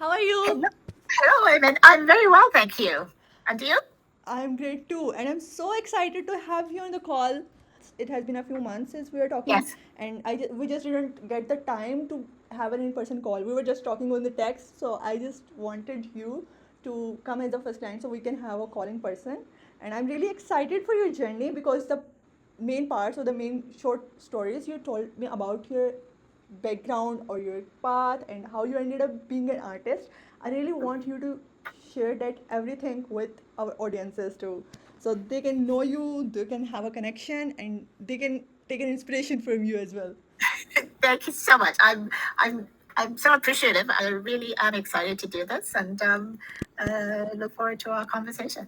How are you? Hello, Aimen. I'm very well, thank you. And you? I'm great too, and I'm so excited to have you on the call. It has been a few months since we were talking, Yes. and we just didn't get the time to have an in-person call. We were just talking on the text, so I just wanted you to come as the first time so we can have a call in person. And I'm really excited for your journey because the main parts or the main short stories you told me about your background or your path and how you ended up being an artist. I really want you to share that everything with our audiences too, so they can know you, they can have a connection, and they can take an inspiration from you as well. Thank you so much. I'm so appreciative. I really am excited to do this and look forward to our conversation.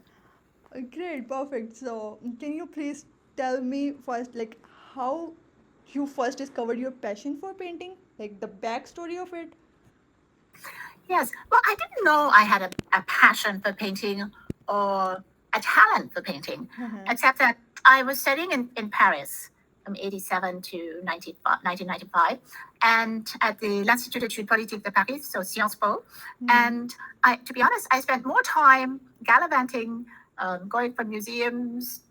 Great, perfect. So can you please tell me first, like, how you first discovered your passion for painting, like the backstory of it? Yes. Well, I didn't know I had a passion for painting or a talent for painting, except that I was studying in Paris from 87 to 1995, and at the l'Institut d'études politiques de Paris, so Sciences Po. And to be honest, I spent more time gallivanting, going from museums.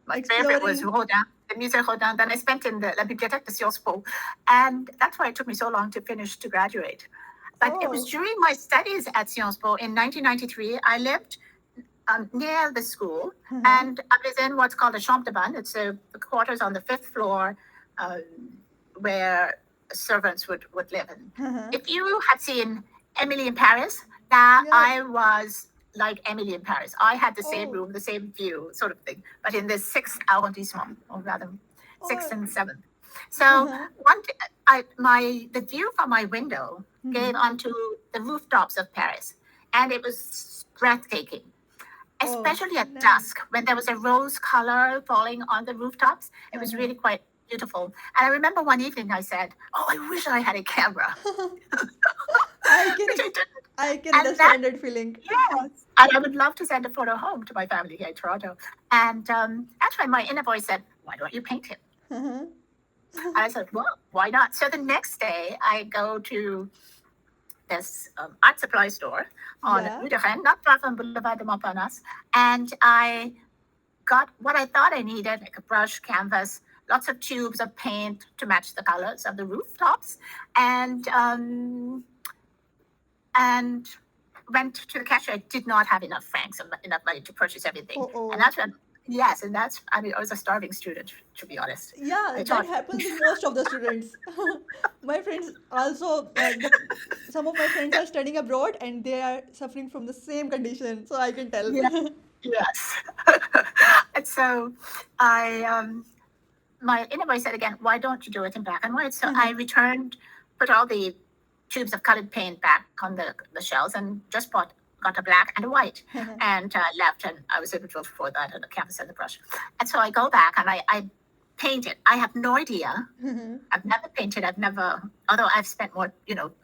My favorite was Exploring. Rodin, the Musée Rodin. Then I spent in the La Bibliothèque de Sciences Po. And that's why it took me so long to finish to graduate. But it was Oh. during my studies at Sciences Po in 1993. I lived near the school, and I was in what's called a chambre de bonne. It's the quarters on the fifth floor um, where servants would live in. If you had seen Emily in Paris, that Yeah. I was like Emily in Paris. I had the same Oh. room, the same view, sort of thing, but in the sixth arrondissement, or rather, sixth Oh. and seventh. So the view from my window gave onto the rooftops of Paris, and it was breathtaking, Oh, especially at nice. dusk when there was a rose color falling on the rooftops. It was really quite beautiful. And I remember one evening I said, "Oh, I wish I had a camera," I can which I ex- didn't. I can And that, understand that feeling. yes, and I would love to send a photo home to my family here in Toronto. And actually, my inner voice said, "Why don't you paint it?" And I said, "Well, why not?" So the next day, I go to this art supply store on Yeah. Rue de Rennes, not far from Boulevard de Montparnasse, and I got what I thought I needed, like a brush, canvas, lots of tubes of paint to match the colors of the rooftops, and and went to the cashier. I did not have enough francs, enough money to purchase everything, Oh, and oh. that's when. Yes, and that's, I mean, I was a starving student, to be honest. Yeah, I that taught. happens with most of the students. My friends also, some of my friends are studying abroad and they are suffering from the same condition, so I can tell. Yeah, yes. And so I, my inner voice said again, why don't you do it in black and white? So I returned, put all the tubes of colored paint back on the shelves and just got a black and a white and left. And I was able to afford that and a canvas and a brush. And so I go back and I paint it. I have no idea. I've never painted. Although I've spent more,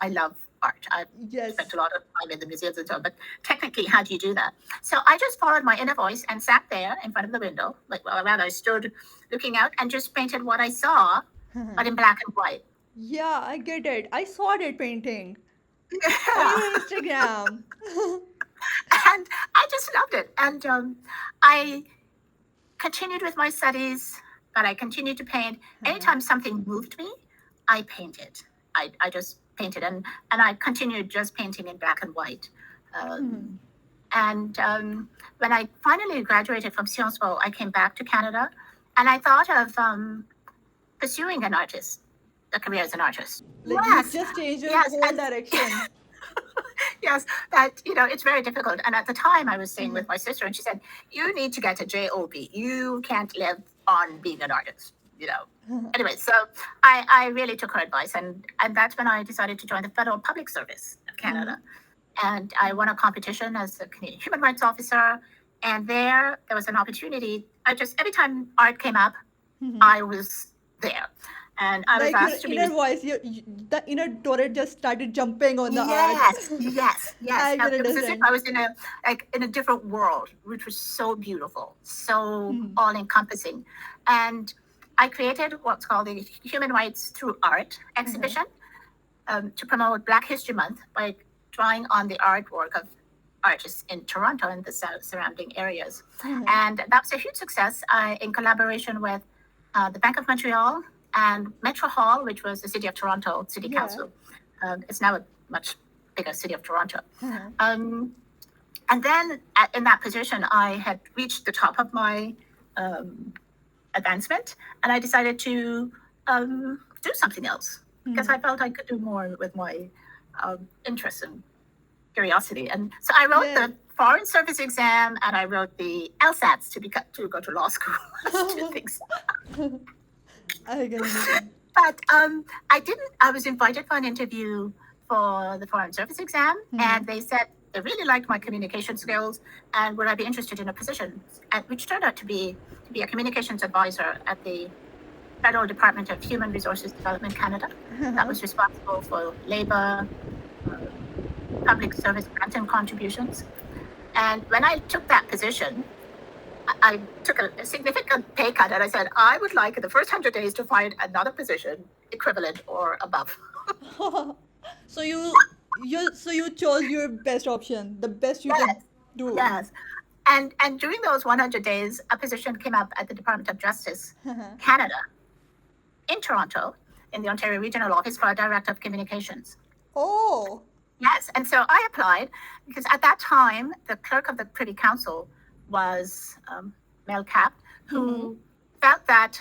I love art. I've spent Yes. a lot of time in the museums and so on. But technically, how do you do that? So I just followed my inner voice and sat there in front of the window, rather, I stood looking out and just painted what I saw, but in black and white. Yeah, I get it. I saw that painting on Yeah. your Instagram. And I just loved it. And I continued with my studies, but I continued to paint. Anytime something moved me, I painted. I just painted, and I continued just painting in black and white. Um, and when I finally graduated from Sciences Po, I came back to Canada, and I thought of pursuing a career as an artist. Like you Yes, just changed your yes, whole and direction. yes, that it's very difficult. And at the time, I was staying with my sister, and she said, "You need to get a job. You can't live on being an artist." Anyway, so I really took her advice, and that's when I decided to join the Federal Public Service of Canada, and I won a competition as a Canadian human rights officer. And there was an opportunity. I just every time art came up, I was there, and I was Like your asked to inner be. voice, the inner Dorette just started jumping on the art. Yes, yes, yes. I can It was as if understand. I was in a different world, which was so beautiful, so all encompassing. And I created what's called the Human Rights Through Art exhibition, to promote Black History Month by drawing on the artwork of artists in Toronto and the surrounding areas. And that was a huge success in collaboration with the Bank of Montreal and Metro Hall, which was the City of Toronto City Council. It's now a much bigger City of Toronto. And then in that position, I had reached the top of my advancement, and I decided to do something else because I felt I could do more with my interest and curiosity. And so I wrote the Foreign Service exam, and I wrote the LSATs to go to law school. Two things. I get it. But I was invited for an interview for the Foreign Service exam, and they said they really liked my communication skills and would I be interested in a position, which turned out to be a communications advisor at the Federal Department of Human Resources Development Canada. That was responsible for labor, public service grants and contributions. And when I took that position, I took a significant pay cut, and I said, I would like in the first 100 days to find another position equivalent or above. So you chose your best option, the best you can do. Yes. And during those 100 days, a position came up at the Department of Justice, Canada, in Toronto, in the Ontario Regional Office for a Director of Communications. Oh. Yes. And so I applied because at that time, the clerk of the Privy Council was Mel Cap, who felt that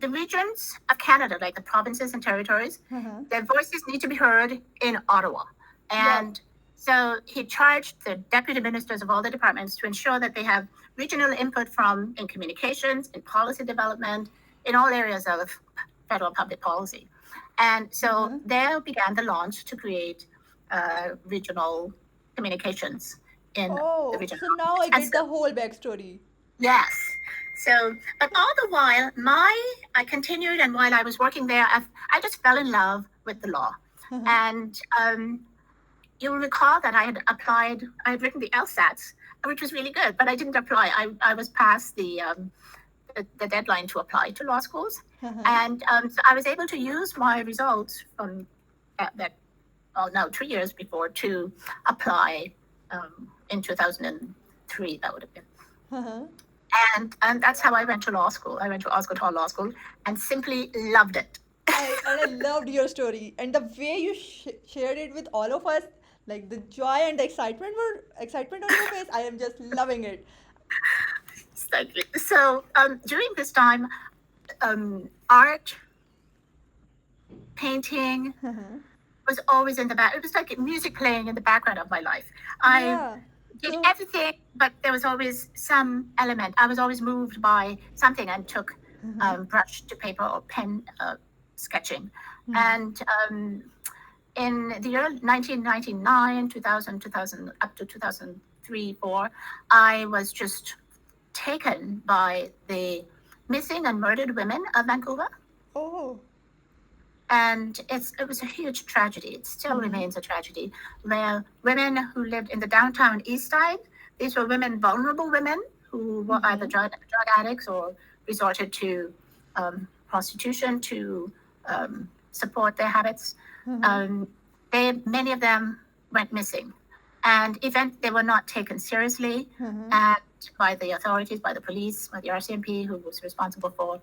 the regions of Canada, like the provinces and territories, their voices need to be heard in Ottawa. And so he charged the deputy ministers of all the departments to ensure that they have regional input in communications, in policy development, in all areas of federal public policy. And so there began the launch to create regional communications in the region. So now I get the whole backstory. Yes. So, but all the while, I continued, and while I was working there, I just fell in love with the law. And you'll recall that I had written the LSATs, which was really good, but I didn't apply. I was past the deadline to apply to law schools. And so I was able to use my results from 2 years before to apply in 2003, that would have been. And that's how I went to law school. I went to Osgoode Hall Law School and simply loved it. I loved your story, and the way you shared it with all of us, like the joy and the excitement on your face. I am just loving it. Thank you. So during this time, art, painting was always in the back. It was like music playing in the background of my life. I did everything, but there was always some element. I was always moved by something and took brush to paper or pen sketching. And in the year 1999, 2000, up to 2003, 4, I was just taken by the missing and murdered women of Vancouver. Oh. And it was a huge tragedy. It still remains a tragedy, where women who lived in the downtown east side, these were vulnerable women who were either drug addicts or resorted to prostitution to support their habits. Many of them went missing. And they were not taken seriously by the authorities, by the police, by the RCMP, who was responsible for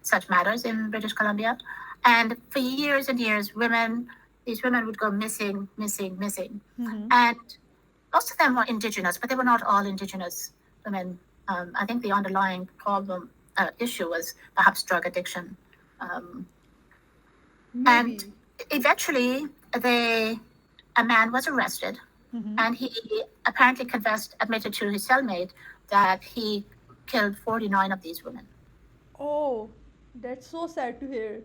such matters in British Columbia. And for years and years, these women would go missing. And most of them were Indigenous, but they were not all Indigenous women. I think the underlying issue was perhaps drug addiction. And eventually, a man was arrested, and he apparently admitted to his cellmate that he killed 49 of these women. Oh, that's so sad to hear.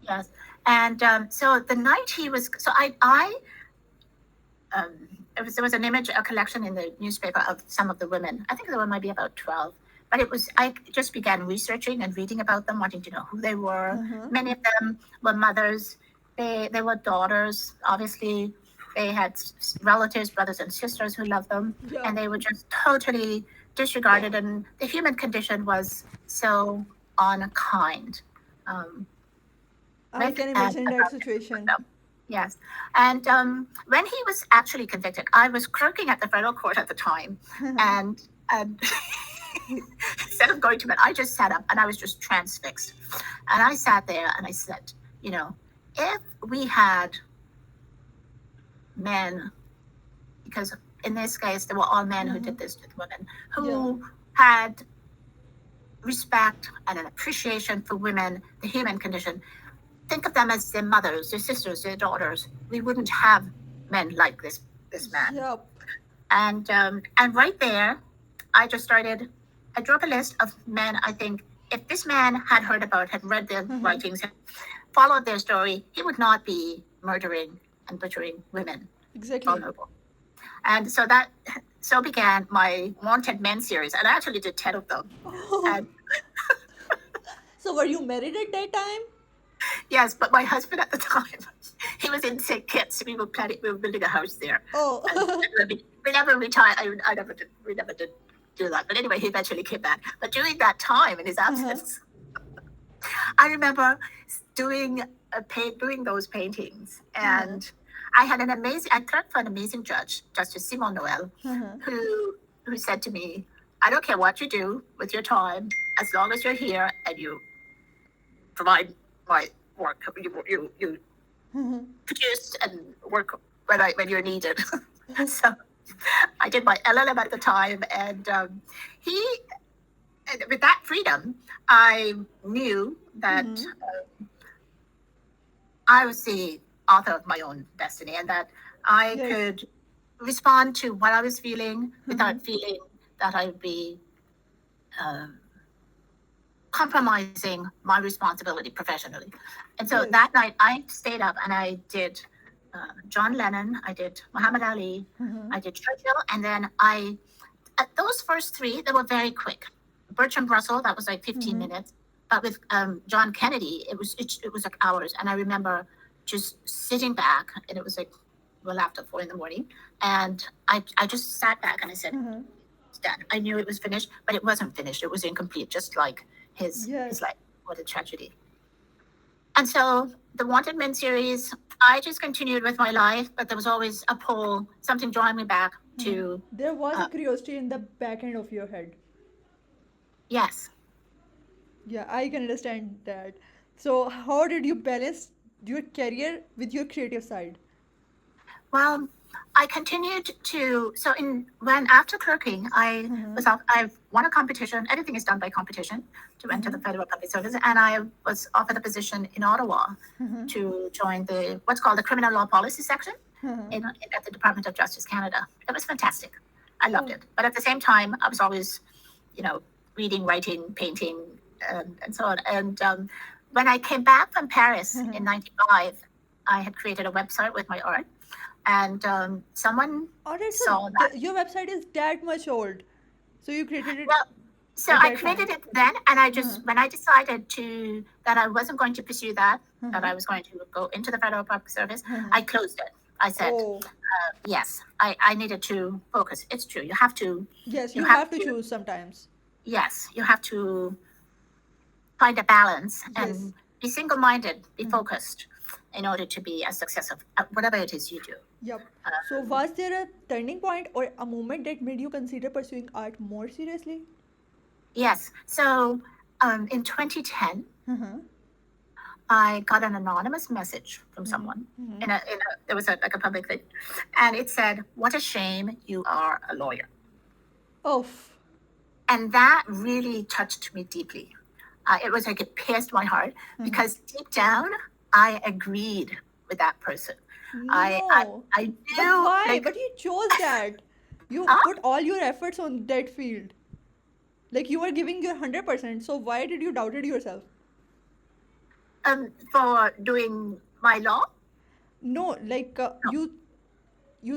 Yes. And so the night he was, there was an image, a collection in the newspaper of some of the women. I think there were maybe about 12. But I just began researching and reading about them, wanting to know who they were. Many of them were mothers. They were daughters. Obviously, they had relatives, brothers and sisters who loved them. And they were just totally disregarded. And the human condition was so unkind. I can and imagine that situation. yes. And when he was actually convicted, I was clerking at the federal court at the time, and instead of going to bed, I just sat up and I was just transfixed. And I sat there and I said, you know, if we had men, because in this case, they were all men who did this to the women, who had respect and an appreciation for women, the human condition, think of them as their mothers, their sisters, their daughters. We wouldn't have men like this man. Yep. And right there, I just started. I drew up a list of men. I think if this man had heard about, had read their writings, had followed their story, he would not be murdering and butchering women. Exactly. Vulnerable. And so began my Wanted Men series, and I actually did 10 of them. And So were you married at that time? yes, but my husband at the time, he was in St. Kitts. We were building a house there. Oh. We never retired. We never did do that. But anyway, he eventually came back. But during that time, in his absence, I remember doing those paintings, and I clerked for an amazing judge, Justice Simon Noel, who said to me, "I don't care what you do with your time, as long as you're here and you provide my work. You produce and work when you're needed." So I did my LLM at the time, and with that freedom, I knew that I was the author of my own destiny, and that I could respond to what I was feeling without feeling that I would be compromising my responsibility professionally. And so that night I stayed up and I did John Lennon, I did Muhammad Ali, I did Churchill, and then at those first three, they were very quick. Bertrand Russell, that was like 15 minutes. But with John Kennedy, it was like hours. And I remember just sitting back, and it was like well after 4 a.m, and I just sat back and I said, "It's done." I knew it was finished, but it wasn't finished. It was incomplete, just like his life. What a tragedy. And so the Wanted Men series, I just continued with my life, but there was always a pull, something drawing me back to. There was a curiosity in the back end of your head. Yes. Yeah, I can understand that. So how did you balance your career with your creative side? Well, I continued to. So after clerking, I won a competition. Everything is done by competition to enter the Federal Public Service, and I was offered a position in Ottawa to join what's called the Criminal Law Policy Section at the Department of Justice Canada. It was fantastic. I loved it. But at the same time, I was always, reading, writing, painting, and so on. And when I came back from Paris in '95, I had created a website with my art. And someone saw that. Your website is that much old. So you created it. Well, so I created it then, and I just when I decided that I wasn't going to pursue that I was going to go into the Federal Public Service, I closed it. I said, yes, I needed to focus. It's true. You have to. Yes, you have to choose sometimes. Yes, you have to find a balance and be single-minded, be focused in order to be as successful at whatever it is you do. Yep. So was there a turning point or a moment that made you consider pursuing art more seriously? Yes. So in 2010, I got an anonymous message from someone. There was a public thing, and it said, "What a shame you are a lawyer." Oh. And that really touched me deeply. It was like it pierced my heart because deep down, I agreed with that person. No. I knew. But why? But you chose that. You put all your efforts on that field. Like you were giving your 100%. So why did you doubt yourself? For doing my law? No, like you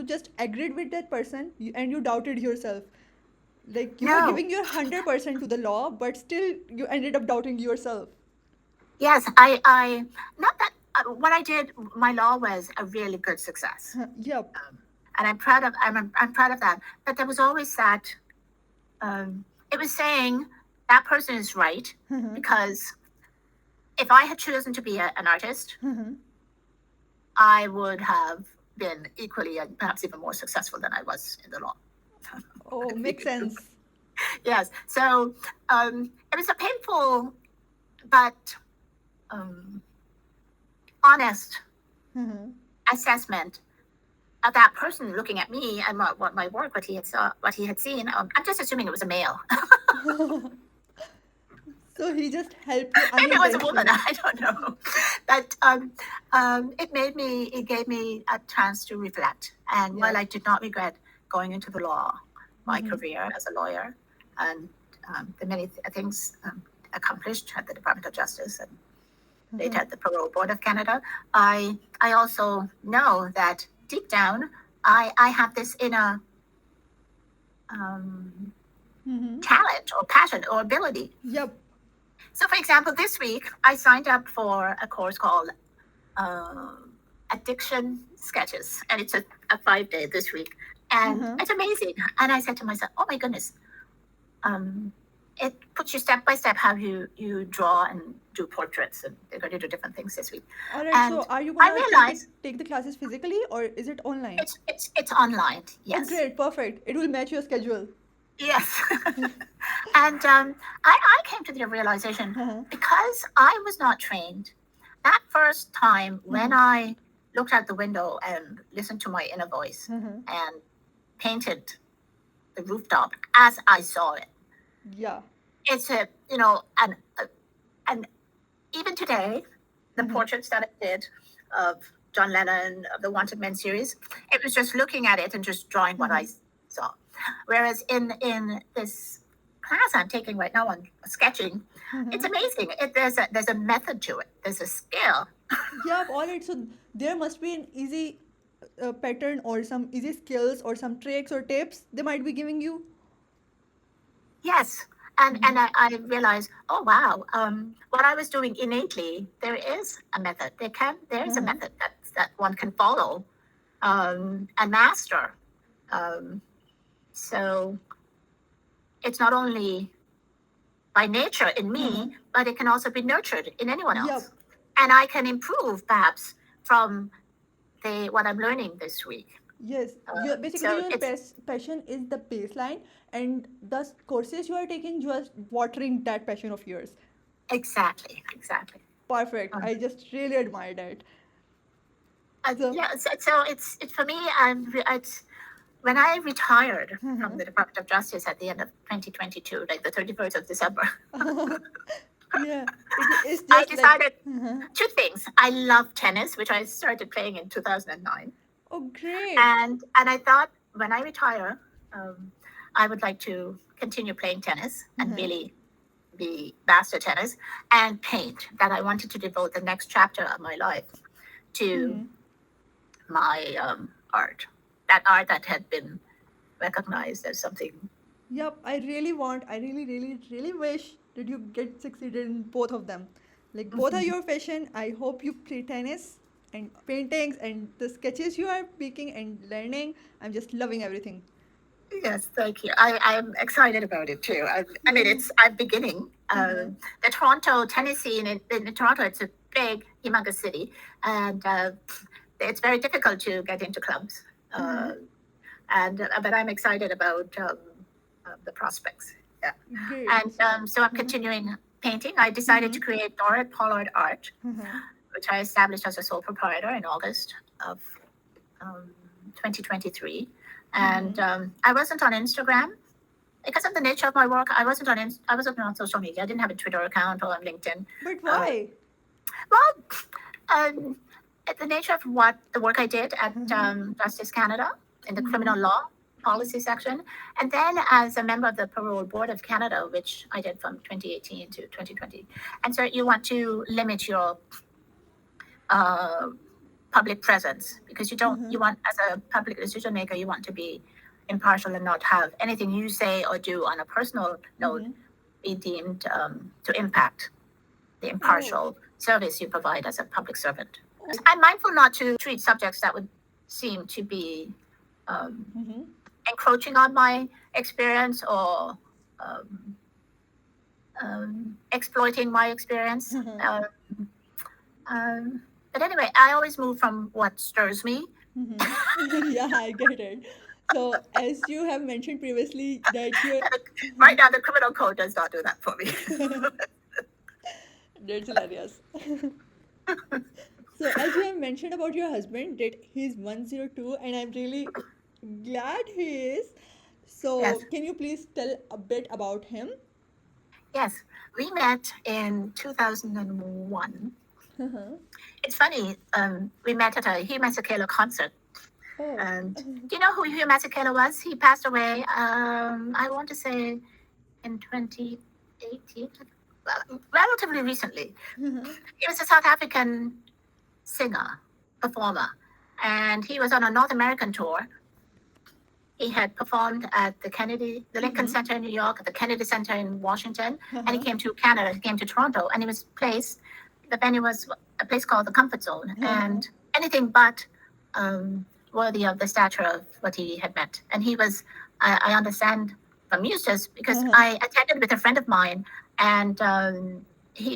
just agreed with that person and you doubted yourself. Like you were giving your 100% to the law, but still you ended up doubting yourself. Yes, I not that what I did. My law was a really good success. Yep. And I'm proud of that. But there was always that. It was saying that person is right because if I had chosen to be an artist, Mhm. I would have been equally and perhaps even more successful than I was in the law. Oh, makes sense. Yes. So it was a painful but honest Mhm. assessment of that person looking at me and what my work, what he had seen. I'm just assuming it was a male. So he just helped you Maybe it was a woman. unintentionally. I don't know. But it gave me a chance to reflect. And while Yep. I did not regret going into the law, my Mhm. career as a lawyer, and the many things accomplished at the Department of Justice and later Mhm. at the Parole Board of Canada, I also know that deep down, I have this inner Mhm. talent or passion or ability. Yep. So, for example, this week I signed up for a course called uh, Addiction Sketches, and it's a 5-day this week, and Uh-huh. it's amazing. And I said to myself, "Oh my goodness!" It puts you step by step how you draw and do portraits, and they're going to do different things this week. All right. So And are you I gonna realized take the classes physically or is it online? it's online, Oh, yes, great. Perfect. It will match your schedule. yes. And I came to the realization Uh-huh. because I was not trained. That first time when Mhm. I looked out the window and listened to my inner voice Mhm. and painted the rooftop as I saw it, Yeah. it's and even today, the Mhm. portraits that I did of John Lennon, of the Wanted Men series, it was just looking at it and just drawing what I Mhm. saw. Whereas in this class I'm taking right now on sketching, it's Mhm. amazing. There's a method to it. There's a skill. Yep. All right. So there must be an easy pattern or some easy skills or some tricks or tips they might be giving you. Yes. And Mhm. I realized, oh wow, what I was doing innately, there is a method. There is a Uh-huh. method that one can follow and master. Um, so it's not only by nature in Uh-huh. me, but it can also be nurtured in anyone Yep. else. And I can improve perhaps from the what I'm learning this week. Yes, your basically So your it's passion is the baseline, and the courses you are taking just watering that passion of yours. exactly. Perfect. Um, I just really admire that. So, yeah, so it's for me. It's when I retired from uh-huh. the Department of Justice at the end of 2022, like the 31st of December, Yeah, it's I just like, decided uh-huh. two things. I love tennis, which I started playing in 2009. Oh, great. And I thought when I retire, um, I would like to continue playing tennis and Uh-huh. really be master tennis and paint. That I wanted to devote the next chapter of my life to Hmm. my art. That art that had been recognized as something. Yep, I really, really, really wish that you get succeeded in both of them. Like, both are your passion. I hope you play tennis and paintings and the sketches you are making and learning. I'm just loving everything. Yes, thank you. I'm excited about it too. I mean, Yeah. I'm beginning. Uh-huh. The Toronto, Tennessee, in Toronto, it's a big, humongous city, and it's very difficult to get into clubs. Uh-huh. Uh, and but I'm excited about the prospects. Yeah, Great. and So, so I'm uh-huh. continuing painting. I decided Mm-hmm. to create Dorette Pollard Art, Uh-huh. which I established as a sole proprietor in August of um, 2023. And Mm-hmm. I wasn't on Instagram because of the nature of my work. I wasn't on social media. I didn't have a Twitter account or on LinkedIn. But Uh, why? well, um, the nature of what the work I did at Uh-huh. Justice Canada in the Mm-hmm. criminal law policy section, and then as a member of the Parole Board of Canada, which I did from 2018 to 2020. And so you want to limit your uh, public presence because Uh-huh. you want, as a public decision maker, you want to be impartial and not have anything you say or do on a personal note Mm-hmm. be deemed to impact the Oh. impartial service you provide as a public servant. Oh. I'm mindful not to treat subjects that would seem to be um, Mm-hmm. encroaching on my experience or um, exploiting my experience. Mhm. But anyway, I always move from what stirs me. Mhm. Yeah, I get it. So, as you have mentioned previously, that you Right now, the criminal code does not do that for me. that's hilarious. So, as you have mentioned about your husband, that he's 102, and I'm really glad he is. Yes, So, can you please tell a bit about him? yes. We met in 2001. Uh-huh. It's funny, we met at a Hugh Masekela concert. Oh. And do you know who Hugh Masekela was? He passed away, I want to say, in 2018, relatively recently. Uh-huh. He was a South African singer, performer, and he was on a North American tour. He had performed at the Lincoln Mhm. Center in New York, the Kennedy Center in Washington, and he Uh-huh. came to Canada. He came to Toronto, and he was placed. The venue was a place called the Comfort Zone, Uh-huh. and anything but worthy of the stature of what he had met. And he was, I understand from Eustace, because Uh-huh. I attended with a friend of mine, and he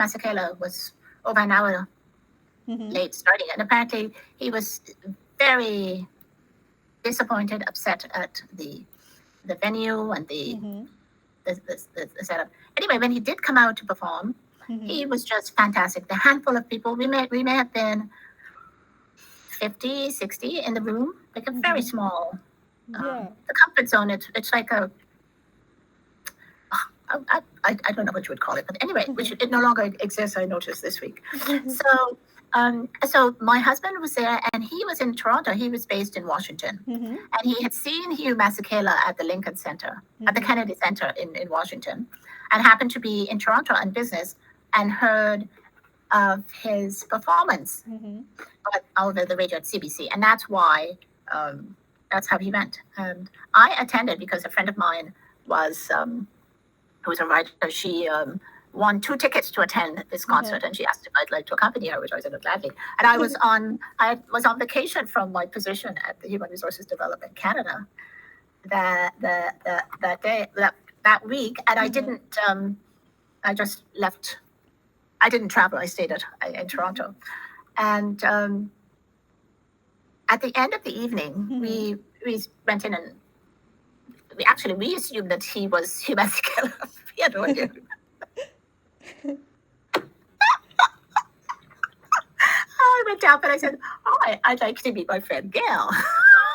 Masekela was over an hour Mhm. late starting, and apparently he was very disappointed, upset at the venue and Mhm. the setup. Anyway, when he did come out to perform, Mhm. he was just fantastic. The handful of people we may have been 50, 60 in the room, like a very Mhm. small. Yeah. The comfort zone. It's like a I don't know what you would call it, but anyway, which it no longer exists. I noticed this week. So my husband was there, and he was in Toronto. He was based in Washington, Mhm. and he had seen Hugh Masekela at the Lincoln Center, at the Mhm. Kennedy Center in Washington, and happened to be in Toronto on business, and heard of his performance Mhm. over the radio at CBC, and that's why. That's how he went, and I attended because a friend of mine was. Who was a writer, she won 2 tickets to attend this Uh-huh. concert, and she asked if I'd like to accompany her, which I said gladly. And I was on vacation from my position at the Human Resources Development Canada that day that week, and I Uh-huh. didn't. I just left. I didn't travel. I stayed in Toronto, and at the end of the evening, Mhm. we went in and we assumed that he was Hugh Masekela. We had no idea. I went up and I said, "Hi, I'd like to meet my friend Gail."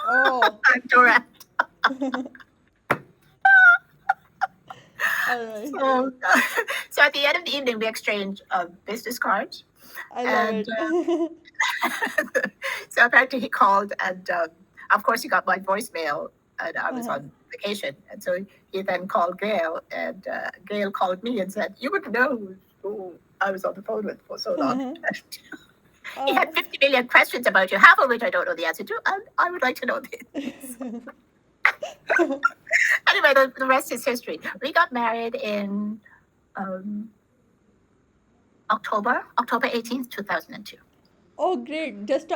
Oh. And Dorette. All right. So, so at the end of the evening, we exchanged business cards, I love and it. so apparently he called, and of course he got my voicemail, and I was Uh-huh. on vacation, and so he then called Gail, and Gail called me and said, "You wouldn't know who I was on the phone with for so long." Uh-huh. He had Oh. 50 million questions about you, half of which I don't know the answer to, and I would like to know this. Anyway, the rest is history. We got married in um, October 18th, 2002. Oh, great. Just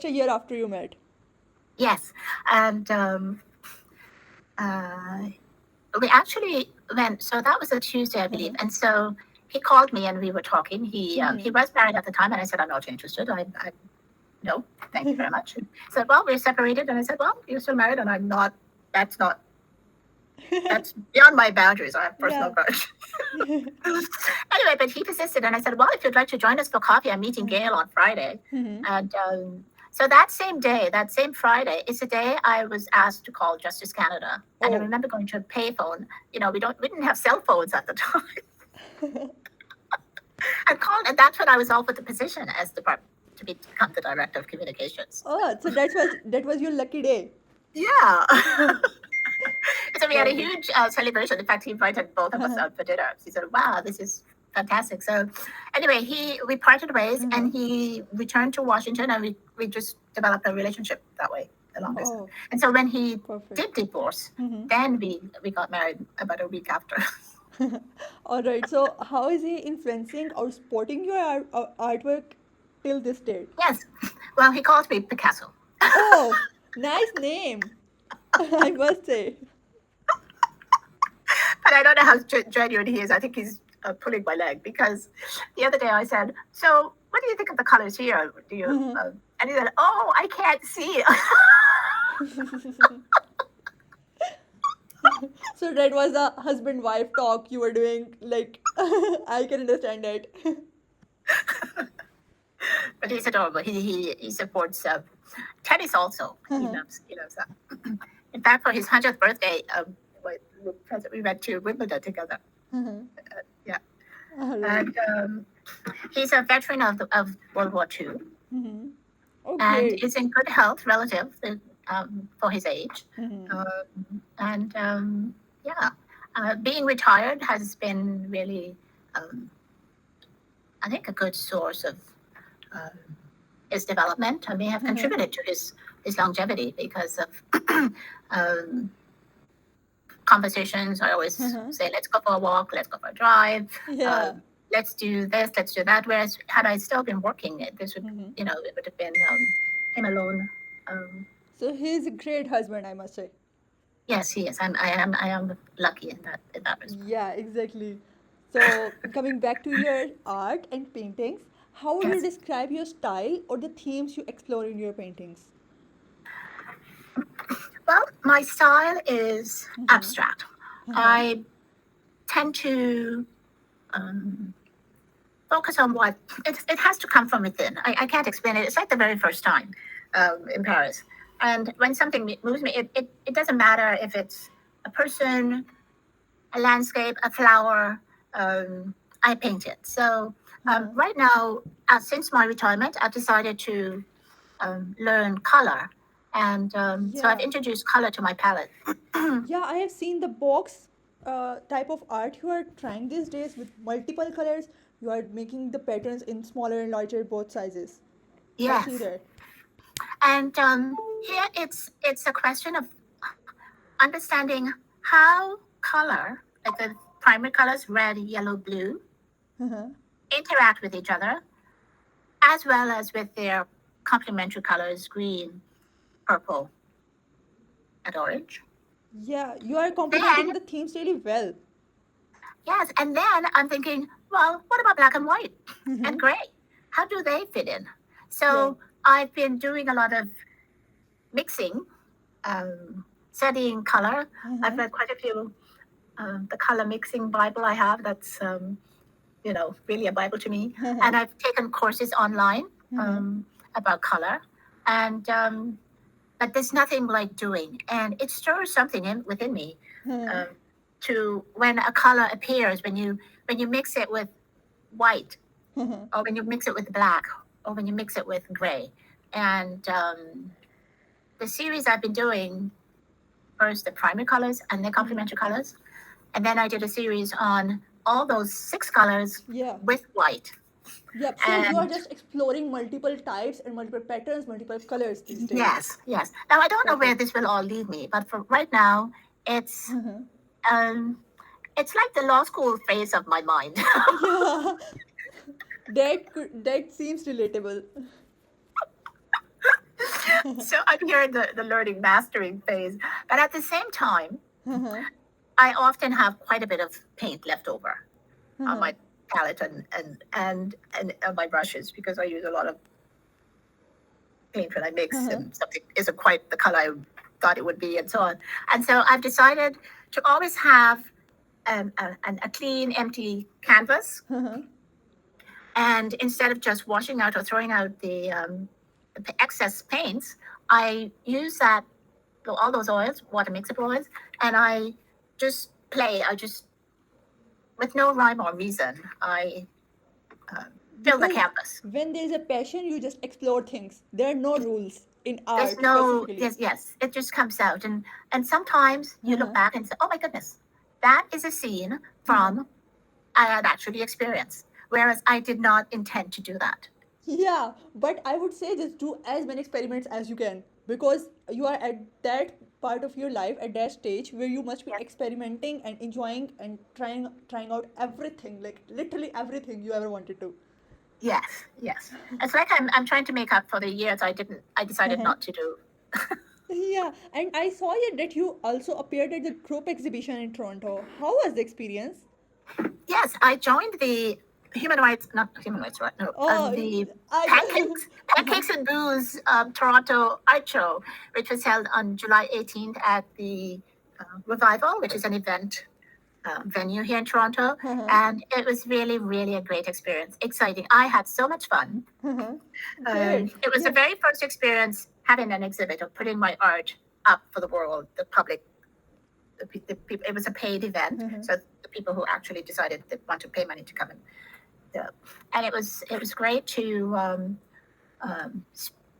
a year after you met. Yes. And uh, we actually went, so that was a Tuesday, I believe. Uh-huh. And so he called me and we were talking. He Mhm. was married at the time, and I said, "I'm not interested. I no, thank you very much." And he said, "Well, we're separated." And I said, "Well, you're still married, and I'm not. That's not that's beyond my boundaries. I have personal Yeah. grudge." Anyway, but he persisted, and I said, "Well, if you'd like to join us for coffee, I'm meeting Gail on Friday." Mhm. And so that same day, that same Friday, is the day I was asked to call Justice Canada. And I Oh. remember going to a payphone. We didn't have cell phones at the time. And called, and that's when I was offered the position as to become the director of communications. Oh, so that was your lucky day. Yeah. So we had a Got it. huge celebration. In fact, he invited both of us Uh-huh. out for dinner. He said, "Wow, this is fantastic." So anyway, we parted ways, Uh-huh. and he returned to Washington, and we just developed a relationship that way, a long distance. Oh, And so when he perfect. did divorce, Mhm. then we got married about a week after. All right. So, how is he influencing or supporting your artwork till this date? Yes. Well, he calls me Picasso. Oh, nice name. I must say. And I don't know how genuine he is. I think he's pulling my leg, because the other day I said, "So, what do you think of the colors here? Do you?" And he said, "Oh, I can't see." So that was a husband-wife talk you were doing. Like, I can understand that. But he's adorable. He supports tennis also. He loves that. In fact, for his 100th birthday, we went to Wimbledon together. Yeah, All right. and he's a veteran of World War II, Oh, and great. is in good health relative for his age. And yeah, being retired has been really, I think, a good source of his development. I may have contributed to his longevity, because of conversations. I always say, "Let's go for a walk, let's go for a drive, Yeah. let's do this, let's do that." Whereas had I still been working, this would, it would have been him alone. So he's a great husband, I must say. Yes, he is. I am lucky in that respect. Yeah, exactly. So coming back to your art and paintings, how would you Yes. describe your style or the themes you explore in your paintings? Well, my style is abstract. I tend to focus on what it has to come from within. I can't explain it. It's like the very first time in Paris. And when something moves me, it doesn't matter if it's a person, a landscape, a flower. I paint it. So right now, since my retirement, I've decided to learn color. And so I've Yeah. introduced color to my palette. Yeah, I have seen the box type of art you are trying these days with multiple colors. You are making the patterns in smaller and larger both sizes. I see Yes. that. And here it's a question of understanding how color, like the primary colors, red, yellow, blue, interact with each other, as well as with their complementary colors, green, purple, and orange. Yeah, you are Then, complementing the themes really well. yes, and then I'm thinking, well, what about black and white and gray? How do they fit in? Yeah. So I've been doing a lot of mixing, studying color. I've read quite a few. The color mixing Bible I have, that's really a Bible to me. And I've taken courses online about color, and but there's nothing like doing, and it stirs something within me. To when a color appears, when you mix it with white, or when you mix it with black, or when you mix it with gray, and the series I've been doing, first the primary colors and the complementary colors, and then I did a series on all those 6 colors Yeah. with white. Yep. So you are And just exploring multiple types and multiple patterns, multiple colors these days. yes. Now I don't know where Perfect. this will all lead me, but for right now, it's like the law school phase of my mind. Yeah. That seems relatable. So I'm here in the learning mastering phase, but at the same time, I often have quite a bit of paint left over on my palette and on my brushes, because I use a lot of paint when I mix, and something isn't quite the color I thought it would be, and so on. And so I've decided to always have a clean, empty canvas. And instead of just washing out or throwing out the excess paints, I use all those oils, water mixable oils, and I just play. I just, with no rhyme or reason, I fill the Because canvas. when there is a passion, you just explore things. There are no rules in There's art no, specifically. yes, it just comes out. And sometimes you look back and say, oh my goodness, that is a scene from I had actually experienced, whereas I did not intend to do that. Yeah, but I would say just do as many experiments as you can, because you are at that part of your life, at that stage where you must be Yes. experimenting and enjoying and trying out everything, like literally everything you ever wanted to. Yes. It's like I'm trying to make up for the years I decided not to do. Yeah, and I saw that you also appeared at the group exhibition in Toronto. How was the experience? Yes, I joined the human rights, not human rights, right? No, Oh, the I pancakes, uh-huh. pancakes and booze Toronto art show, which was held on July 18th at the Revival, which is an event venue here in Toronto, Uh-huh. and it was really, really a great experience. Exciting. I had so much fun. Uh-huh. Good. It was the Yeah. very first experience having an exhibit of putting my art up for the world, the public. The people, it was a paid event, Uh-huh. so the people who actually decided they want to pay money to come and it was great to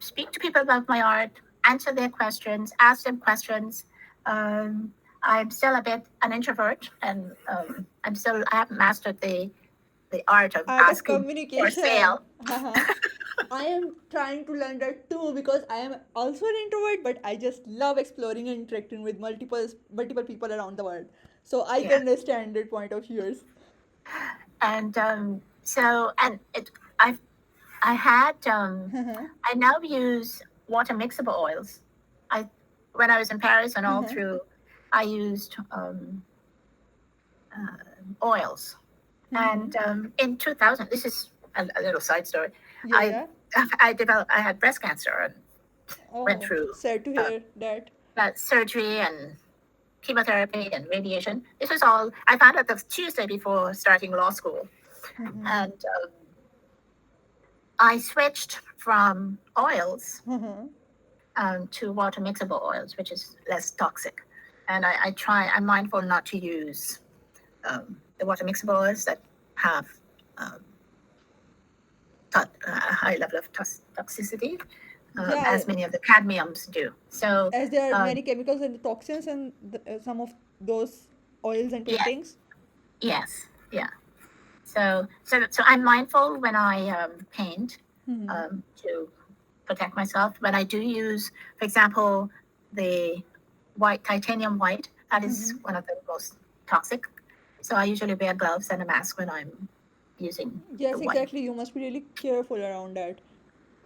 speak to people about my art, answer their questions, ask them questions. I'm still a bit an introvert, and I haven't mastered the art of Art of asking for communication. sale. Uh-huh. I am trying to learn that too because I am also an introvert, but I just love exploring and interacting with multiple people around the world. So I Yeah, can understand that point of yours. and so and it I had Uh-huh. I now use water mixable oils. I when I was in Paris and all Uh-huh. through, I used oils. Mm-hmm. And in 2000, this is a little side story. Yeah, I yeah. I had breast cancer and went Oh, through sad to uh, hear that. that surgery and chemotherapy and radiation. This was all I found out the Tuesday before starting law school, Mm-hmm. and I switched from oils Uh-huh. to water mixable oils, which is less toxic. And I'm mindful not to use the water mixable oils that have um, a high level of toxicity, Yeah, as many of the cadmiums do. So, as there are um, many chemicals and toxins in some of those oils and yeah, paintings. yes, yeah. So I'm mindful when I paint Mm-hmm. to protect myself. When I do use, for example, the white titanium white, that is Mm-hmm. one of the most toxic. So I usually wear gloves and a mask when I'm using the Yes, white. exactly. You must be really careful around that.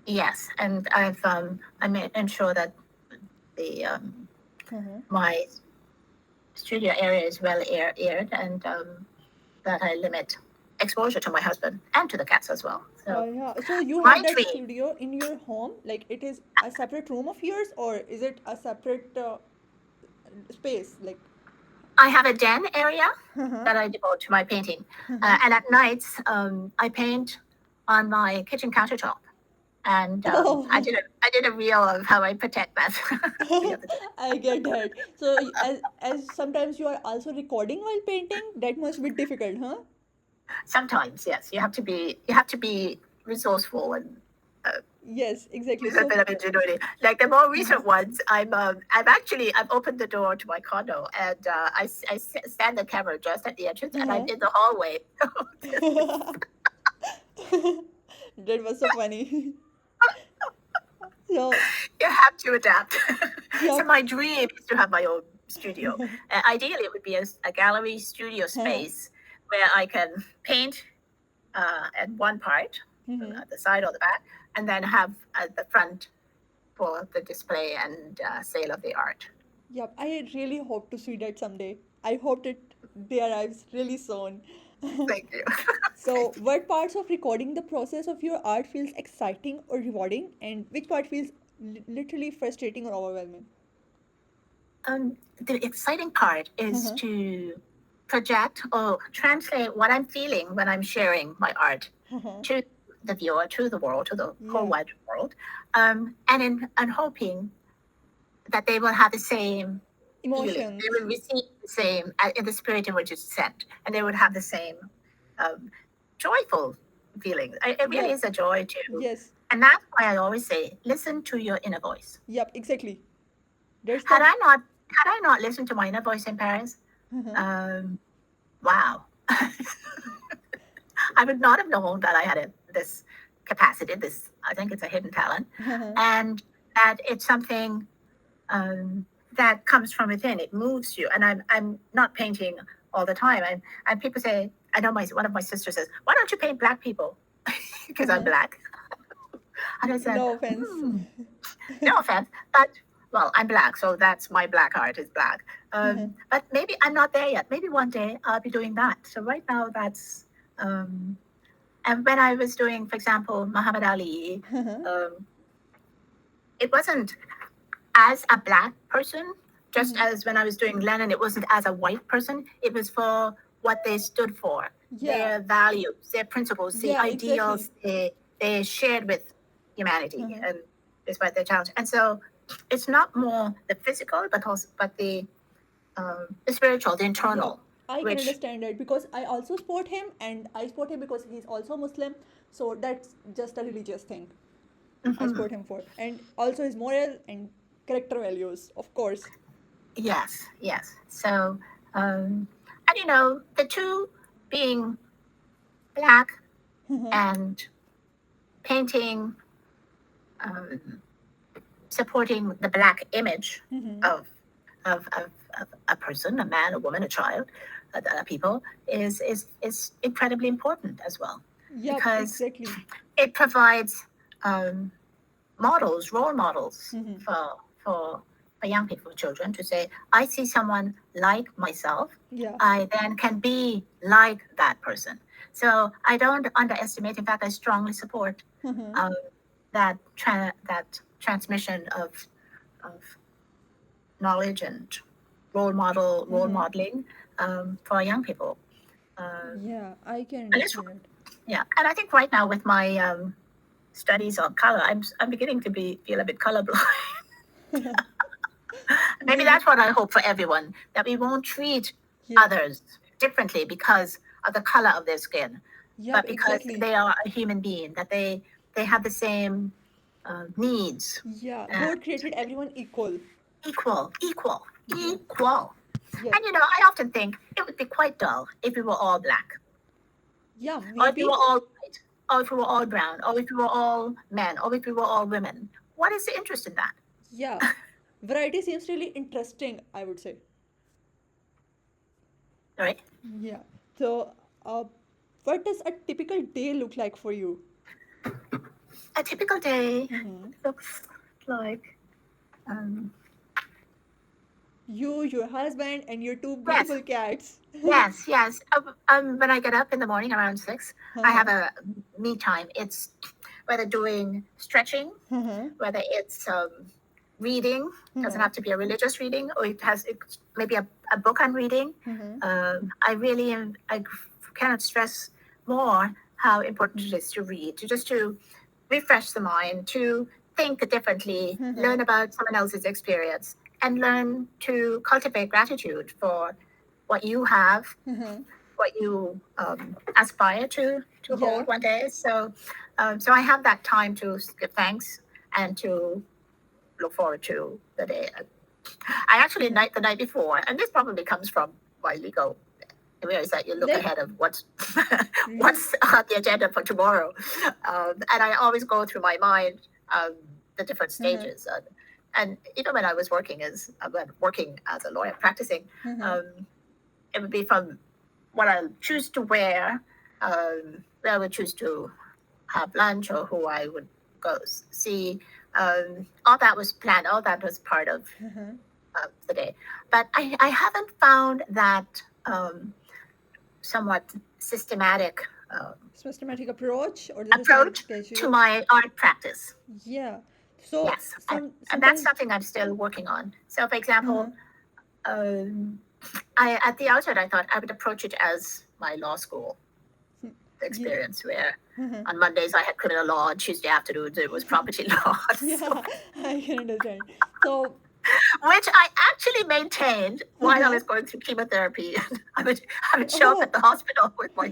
Yes, and I made ensure that the Uh-huh. my studio area is well aired, and that I limit exposure to my husband and to the cats as well. So Yeah. So you have my that dream, studio in your home? Like it is a separate room of yours, or is it a separate space? Like, I have a den area uh-huh. that I devote to my painting, Uh-huh. and at nights I paint on my kitchen countertop. And Oh, I did a reel of how I protect that the other day. I get that. So as sometimes you are also recording while painting, that must be difficult, huh? Sometimes, yes, you have to be resourceful and Yes, exactly. use a So, bit of ingenuity. Like the more uh-huh. recent ones, I've opened the door to my condo, and stand the camera just at the entrance, and I'm Uh-huh. in the hallway. That was so funny. So, You have to adapt. So yep. my dream is to have my own studio. Ideally, it would be a gallery studio Uh-huh. space where I can paint at one part, Mhm. at the side or the back, and then have at the front for the display and sale of the art. Yep, I really hope to see that someday. I hope that they arrives really soon. Thank you. So, what parts of recording the process of your art feels exciting or rewarding, and which part feels literally frustrating or overwhelming? The exciting part is Uh-huh. to project or translate what I'm feeling when I'm sharing my art Uh-huh. to the viewer, to the world, to the whole Yeah, wide world, and hoping that they will have the same feeling. They emotions. will receive the same in the spirit in which it's sent, and they would have the same um, joyful feeling. It really Yep. is a joy to, Yes. and that's why I always say, listen to your inner voice. Yep. Exactly. That's Had the. I not had I not listened to my inner voice in Paris, Uh-huh. um, wow, I would not have known that I had this capacity. This I think it's a hidden talent, Uh-huh. and that it's something that comes from within. It moves you, and I'm not painting all the time. And people say, I know one of my sisters says, why don't you paint black people? Because I'm Uh-huh. black. And I said, No offense. no offense, but well, I'm black, so that's my black art is black. But maybe I'm not there yet. Maybe one day I'll be doing that. So right now that's, and when I was doing, for example, Muhammad Ali, it wasn't as a black person, just as when I was doing Lenin, it wasn't as a white person. It was for what they stood for, their values, their principles, the ideals they shared with humanity, and despite their challenge. And so it's not more the physical, but the spiritual, the internal. I can understand that because I also support him, and I support him because he's also Muslim. So that's just a religious thing. I support him for, and also his moral and character values, of course. Yes. So, and you know, the two being black and painting, supporting the black image of a person, a man, a woman, a child, people is incredibly important as well. Yeah, because exactly. It provides models, role models for young people, children, to say, I see someone like myself. I then can be like that person. So I don't underestimate. In fact, I strongly support that transmission of knowledge and role modeling for young people. I can understand. Yeah, and I think right now with my studies on color, I'm beginning to feel a bit colorblind. Maybe that's what I hope for everyone, that we won't treat others differently because of the color of their skin, but because they are a human being, that they have the same needs. God created everyone equal. Equal. And you know, I often think it would be quite dull if we were all black. Maybe. Or if we were all white, or if we were all brown, or if we were all men, or if we were all women. What is the interest in that? Variety seems really interesting, I would say. Right? So, what does a typical day look like for you? A typical day looks like you, your husband, and your two beautiful cats. Yes. When I get up in the morning around 6, I have a me time. It's whether doing stretching, whether it's reading. Doesn't have to be a religious reading, or it's maybe a book I'm reading. I cannot stress more how important it is to read, to refresh the mind, to think differently, learn about someone else's experience, and learn to cultivate gratitude for what you have, what you aspire to hold one day. So I have that time to give thanks and to look forward to the day. I actually the night before, and this probably comes from my legal, is that you look ahead of what's on the agenda for tomorrow, and I always go through my mind the different stages. And even when I was working as a lawyer, practicing, it would be from what I choose to wear, where I would choose to have lunch, or who I would go see. All that was planned. All that was part of the day. But I haven't found that somewhat systematic approach to my art practice. So yes, and that's something I'm still working on. So, for example, I at the outset I thought I would approach it as my law school experience, where on Mondays I had criminal law, and Tuesday afternoons it was property law. I can understand. So, which I actually maintained while I was going through chemotherapy. I would show up at the hospital with my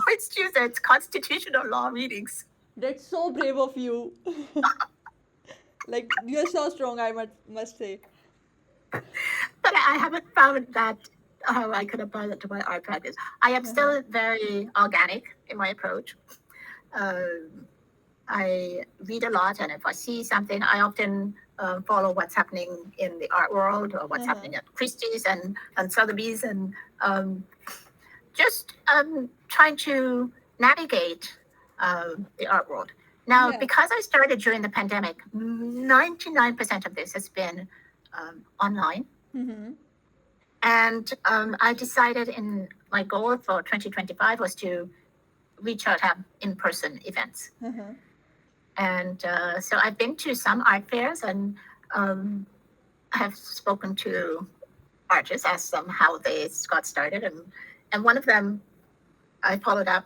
it's Tuesday, it's constitutional law readings. That's so brave of you. Like, you're so strong, I must say. But I haven't found that how I could apply that to my art practice. I am still very organic in my approach. I read a lot, and if I see something, I often follow what's happening in the art world, or what's happening at Christie's and Sotheby's, and just trying to navigate the art world. Now, Yeah. because I started during the pandemic, 99% of this has been online. Mm-hmm. And I decided in my goal for 2025 was to reach out, have in-person events. Uh-huh. And so I've been to some art fairs and um, I have spoken to artists, asked them how they got started. And one of them, I followed up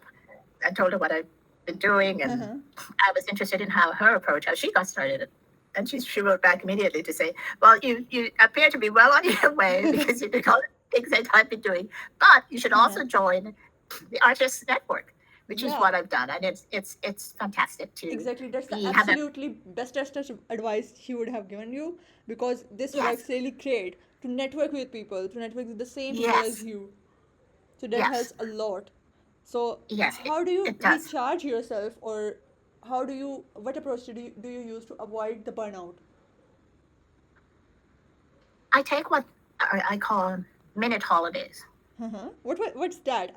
and told her what I've been doing. And Uh-huh. I was interested in how her approach, how she got started. And she wrote back immediately to say, well, you appear to be well on your way because you did all the things that I've been doing, but you should also Uh-huh. join the Artists Network, which is Yeah. what I've done. And it's fantastic to Exactly. That's the have a, absolutely bestest advice she would have given you, because this yes, works really great to network with people, to network with the same people as yes, you. So that yes, helps a lot. So yes, how do you it does. recharge yourself, or what approach do you use to avoid the burnout? I take what I call minute holidays. Uh-huh. What's that?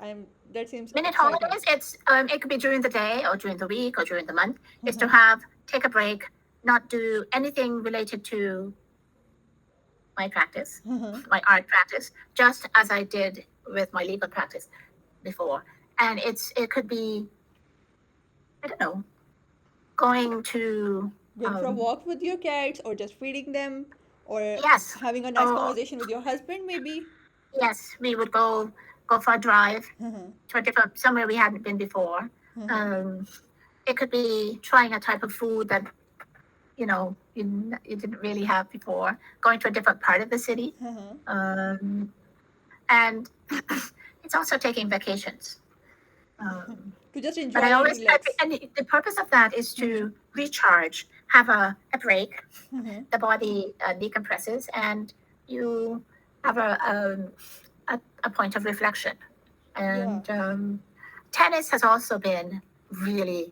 That seems Minute exciting. holidays, it could be during the day or during the week or during the month, is to Uh-huh. take a break, not do anything related to my practice, Uh-huh. my art practice, just as I did with my legal practice before. And it could be, I don't know, going to Going for a walk with your cats, or just feeding them, or yes, having a nice oh conversation with your husband, maybe. yes, we would go for a drive Uh-huh. to a different somewhere we hadn't been before. Uh-huh. Um, it could be trying a type of food that you didn't really have before, going to a different part of the city, Uh-huh. um, and it's also taking vacations. Um, To just but enjoy and relax. and the purpose of that is Uh-huh. to recharge, have a break, Uh-huh. the body decompresses, and you have a point of reflection. Yeah. And tennis has also been really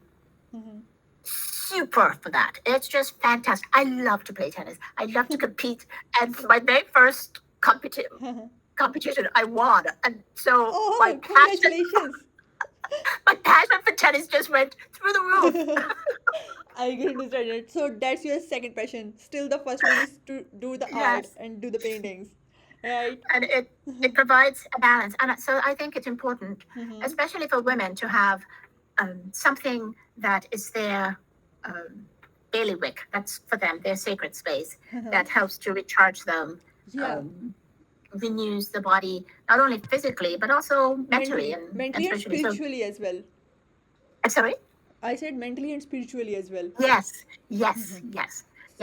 Uh-huh. super for that. It's just fantastic. I love to play tennis. I love to compete. And for my very first Uh-huh. competition, I won. And so Oh, congratulations. my passion for tennis just went through the roof. I can understand it. So that's your second passion. Still, the first one is to do the art Yes. and do the paintings, right? And it provides a balance. And so I think it's important, Mm-hmm. especially for women, to have something that is their um, bailiwick. That's for them, their sacred space Uh-huh. that helps to recharge them, Yeah. um, renews the body, not only physically, but also mentally Mentally, and mentally and spiritually. So, spiritually as well. I'm sorry? I said mentally and spiritually as well. Yes, Mm-hmm. yes, yes,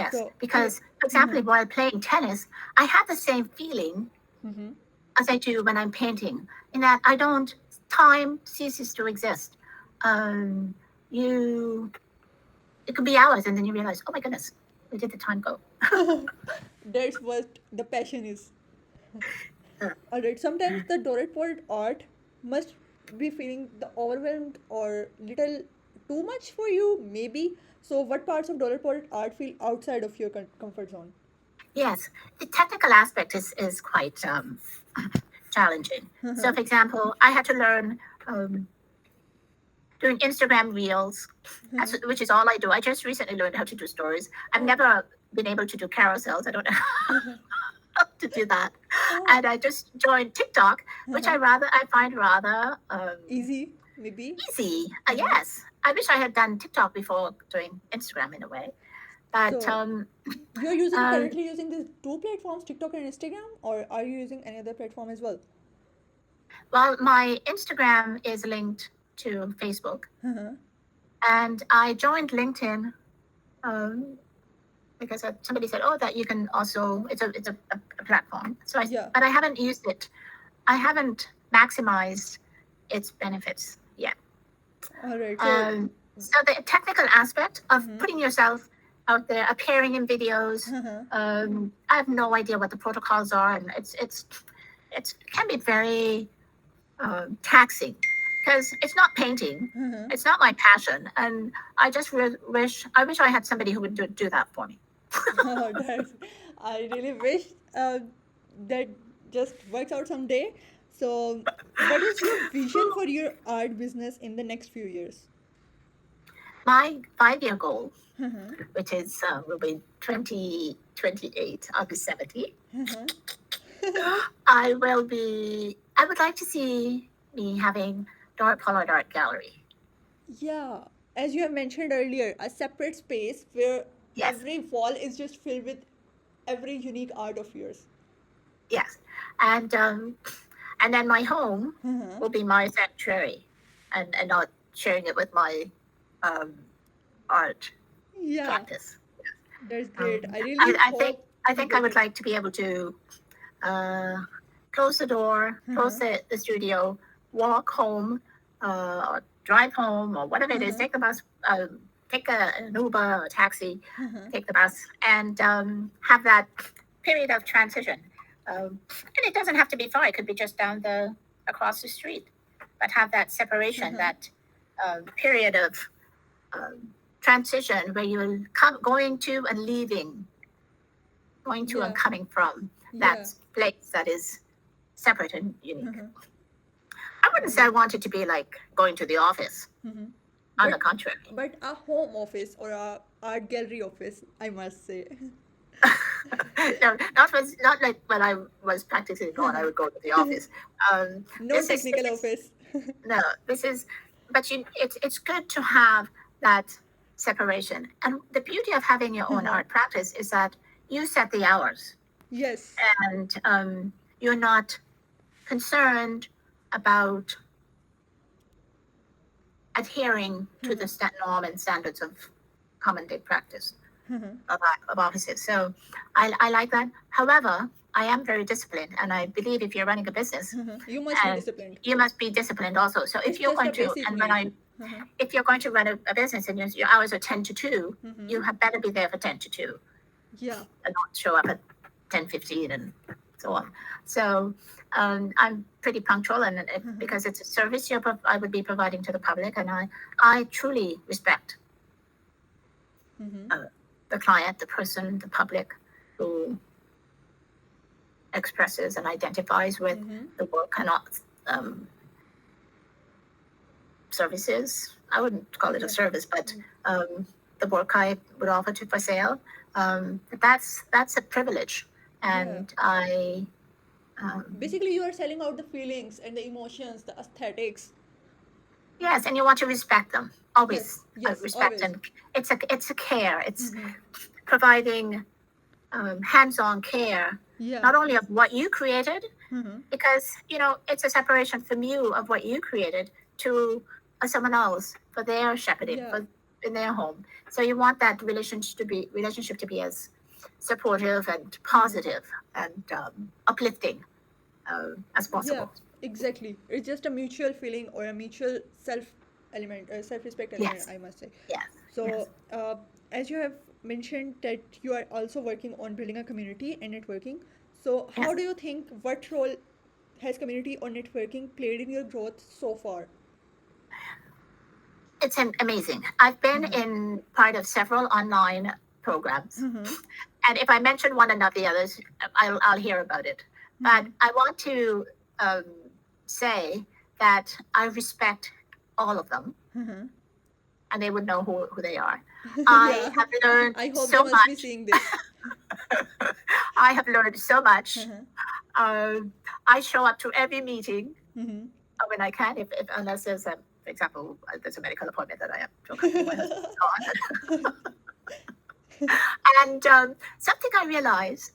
yes. So, Because, for mm-hmm. example, while playing tennis, I have the same feeling Mm-hmm. as I do when I'm painting, in that time ceases to exist. Um, you, it could be hours, and then you realize, oh my goodness, where did the time go? That's what the passion is. Uh, Alright, sometimes the Dorette Pollard art must be feeling the overwhelmed or little too much for you, maybe. So, what parts of Dorette Pollard art feel outside of your comfort zone? yes, the technical aspect is quite challenging. So, Uh-huh. for example, I had to learn doing Instagram reels, Uh-huh. which is all I do. I just recently learned how to do stories. I've Oh. never been able to do carousels. I don't know how to do that. Oh. And I just joined TikTok, which Uh-huh. I find rather Easy, maybe. easy. Uh-huh. Yes, I wish I had done TikTok before doing Instagram in a way. But So, you're uh, currently using these two platforms, TikTok and Instagram, or are you using any other platform as well? well, my Instagram is linked to Facebook, Uh-huh. and I joined LinkedIn um, because somebody said, "Oh, that you can also it's a platform." So Yeah. but I haven't used it. I haven't maximized its benefits yet. Alright. So, So the technical aspect of mm-hmm. putting yourself out there, appearing in videos, Uh-huh. I have no idea what the protocols are, and it can be very taxing because it's not painting. Uh-huh. It's not my passion, and I just wish I had somebody who would do that for me. Oh, I really wish that just works out someday. So, what is your vision for your art business in the next few years? my 5-year goal, Mhm. which is will be 2028, I'll be 70. Mhm. I would like to see me having Dorette Pollard Art Gallery. Yeah, as you have mentioned earlier, a separate space where Yes, every wall is just filled with every unique art of yours. yes. And then my home Mhm. will be my sanctuary, and not sharing it with my um, art Yeah, practice. that's great. Um, I really I think hope I you think I get would it. like to be able to uh, close the door, close Mhm. the studio, walk home, or drive home, or whatever it is. Mhm. Take the bus, take an Uber or a taxi, Mhm. take the bus, and have that period of transition. And it doesn't have to be far; it could be just across the street, but have that separation, Mhm. that period of transition where you're going to and leaving, going to and Yeah, coming from yeah. that place that is separate and unique. Mhm. I wouldn't say I Yeah. want it to be like going to the office. Mhm. On the But contrary. a home office or a art gallery office, I must say. No, not like when I was practicing law and I would go to the office. Um, No this technical is office. no, this is, but it's good to have that separation. And the beauty of having your own art practice is that you set the hours, Yes. and you're not concerned about adhering to the norm and standards of common day practice of offices. So I like that. However, I am very disciplined, and I believe if you're running a business, You must be and disciplined. you must be disciplined also. So It's if you're just going a to, basic and when need. I, if you're going to run a business and your hours are 10 to 2, you have better be there for 10 to 2 Yeah. and not show up at 10:15 and so on. So I'm pretty punctual, and because it's a service I would be providing to the public, and I truly respect uh, the client, the person, the public who expresses and identifies with the work and um, services. I wouldn't call it a Yeah. service, but the work I would offer to for sale. That's a privilege, Yeah. and I um, Basically, you are selling out the feelings and the emotions, the aesthetics. yes, and you want to respect them Yes. always. Yes. Respect, Always. and it's a care. It's providing hands-on care, Yeah. not only of what you created, Mm-hmm. because it's a separation from you of what you created to someone else for their shepherding Yeah. for in their home. So you want that relationship to be as supportive and positive and uplifting as Yeah. possible. Exactly. It's just a mutual feeling or a mutual self-respect element, Yes, I must say. yes, yes, So, as you have mentioned that you are also working on building a community and networking. So, how yes. do you think what role has community or networking played in your growth so far? It's amazing. I've been in part of several online programs, and if I mention one and not the others, I'll hear about it. But I want to um, say that I respect all of them, and they would know who they are. I Yeah. have learned I hope they so must be much. seeing this. I have learned so much. I show up to every meeting when I can, if unless there's for example, there's a medical appointment that I have to accompany my husband on. And something I realize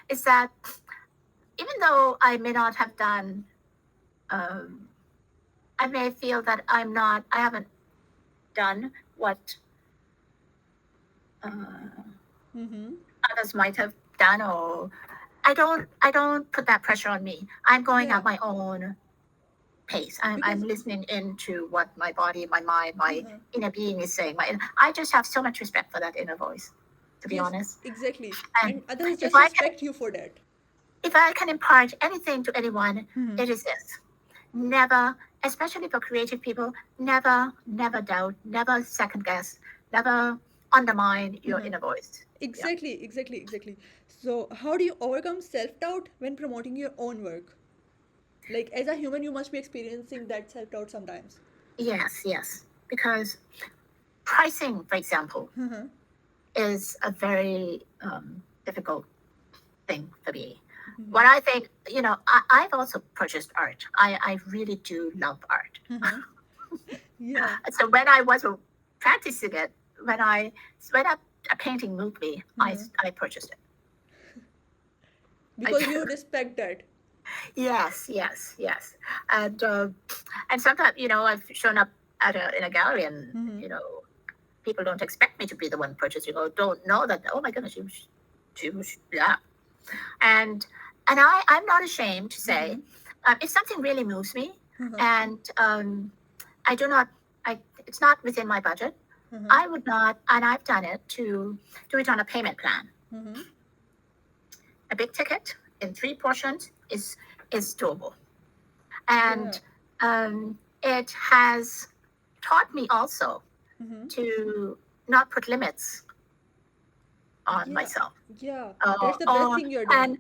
is that even though I may not have done, um, I may feel that I haven't done what Mm-hmm. others might have done, or I don't put that pressure on me. I'm going Yeah. at my own pace. I'm Because listening into what my body, my mind, my inner being is saying. I just have so much respect for that inner voice, to be yes, honest. exactly. And And others if just I can respect you for that. if I can impart anything to anyone, it is this. Never, especially for creative people, never doubt, never second guess, never undermine your inner voice. Yeah. Exactly, exactly, exactly. So, how do you overcome self doubt when promoting your own work? Like, as a human, you must be experiencing that self doubt sometimes. Yes, yes. Because pricing, for example, Mm-hmm. is a very difficult thing for me. Mm-hmm. What I think, I've also purchased art. I really do love art. Mm-hmm. Yeah. So when I was practicing it, when a painting moved me, Mm-hmm. I purchased it. I Because you do. respect that. Yes, yes, yes. And sometimes, I've shown up in a gallery, and Mm-hmm. people don't expect me to be the one purchasing, or don't know that. Oh my goodness, yeah. And I'm not ashamed to say, Mm-hmm. if something really moves me, Mm-hmm. and I do not, it's not within my budget, Mm-hmm. I would not, and I've done it, to do it on a payment plan. Mm-hmm. A big ticket in 3 portions is doable, Yeah. and it has taught me also Mm-hmm. to not put limits on Yeah. myself. Yeah. Uh, That's the best or thing you're doing. and